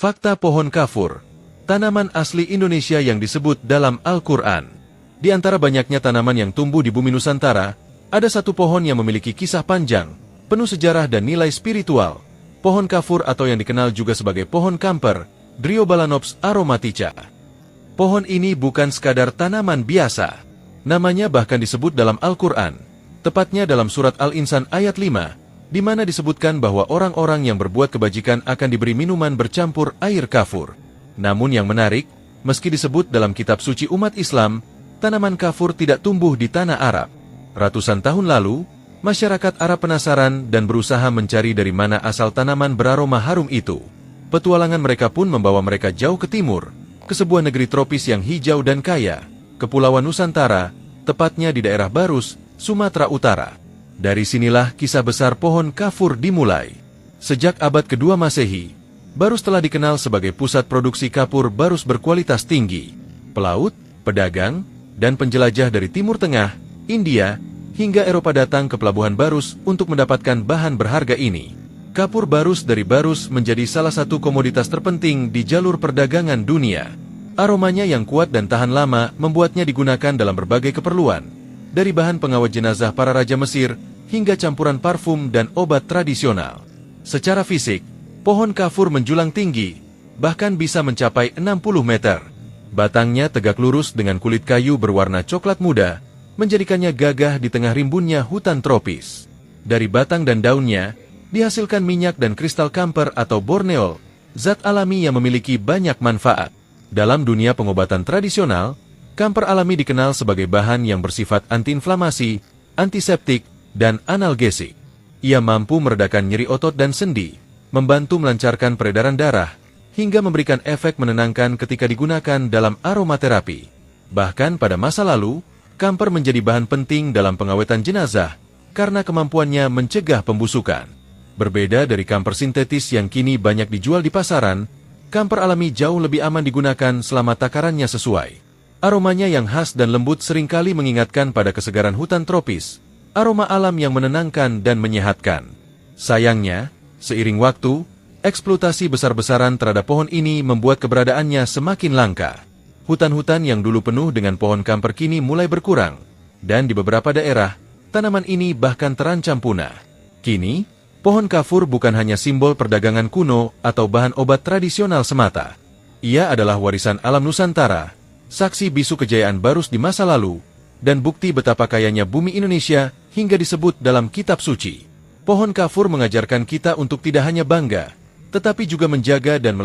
Fakta pohon kafur, tanaman asli Indonesia yang disebut dalam Al-Quran. Di antara banyaknya tanaman yang tumbuh di bumi Nusantara, ada satu pohon yang memiliki kisah panjang, penuh sejarah dan nilai spiritual. Pohon kafur atau yang dikenal juga sebagai pohon kamper, Dryobalanops aromatica. Pohon ini bukan sekadar tanaman biasa. Namanya bahkan disebut dalam Al-Quran, tepatnya dalam surat Al-Insan ayat 5, di mana disebutkan bahwa orang-orang yang berbuat kebajikan akan diberi minuman bercampur air kafur. Namun yang menarik, meski disebut dalam kitab suci umat Islam, tanaman kafur tidak tumbuh di tanah Arab. Ratusan tahun lalu, masyarakat Arab penasaran dan berusaha mencari dari mana asal tanaman beraroma harum itu. Petualangan mereka pun membawa mereka jauh ke timur, ke sebuah negeri tropis yang hijau dan kaya, Kepulauan Nusantara, tepatnya di daerah Barus, Sumatera Utara. Dari sinilah kisah besar pohon kafur dimulai. Sejak abad kedua Masehi, Barus telah dikenal sebagai pusat produksi kapur barus berkualitas tinggi. Pelaut, pedagang, dan penjelajah dari Timur Tengah, India, hingga Eropa datang ke pelabuhan Barus untuk mendapatkan bahan berharga ini. Kapur barus dari Barus menjadi salah satu komoditas terpenting di jalur perdagangan dunia. Aromanya yang kuat dan tahan lama membuatnya digunakan dalam berbagai keperluan, dari bahan pengawet jenazah para raja Mesir hingga campuran parfum dan obat tradisional. Secara fisik, pohon kafur menjulang tinggi, bahkan bisa mencapai 60 meter. Batangnya tegak lurus dengan kulit kayu berwarna coklat muda, menjadikannya gagah di tengah rimbunnya hutan tropis. Dari batang dan daunnya, dihasilkan minyak dan kristal kamper atau borneol, zat alami yang memiliki banyak manfaat. Dalam dunia pengobatan tradisional, kamper alami dikenal sebagai bahan yang bersifat antiinflamasi, antiseptik, dan analgesik. Ia mampu meredakan nyeri otot dan sendi, membantu melancarkan peredaran darah, hingga memberikan efek menenangkan ketika digunakan dalam aromaterapi. Bahkan pada masa lalu, kamper menjadi bahan penting dalam pengawetan jenazah, karena kemampuannya mencegah pembusukan. Berbeda dari kamper sintetis yang kini banyak dijual di pasaran, kamper alami jauh lebih aman digunakan selama takarannya sesuai. Aromanya yang khas dan lembut seringkali mengingatkan pada kesegaran hutan tropis, aroma alam yang menenangkan dan menyehatkan. Sayangnya, seiring waktu, eksploitasi besar-besaran terhadap pohon ini membuat keberadaannya semakin langka. Hutan-hutan yang dulu penuh dengan pohon kamper kini mulai berkurang, dan di beberapa daerah, tanaman ini bahkan terancam punah. Kini, pohon kafur bukan hanya simbol perdagangan kuno atau bahan obat tradisional semata. Ia adalah warisan alam Nusantara, saksi bisu kejayaan Barus di masa lalu, dan bukti betapa kayanya bumi Indonesia hingga disebut dalam kitab suci. Pohon kafur mengajarkan kita untuk tidak hanya bangga, tetapi juga menjaga dan melestarikan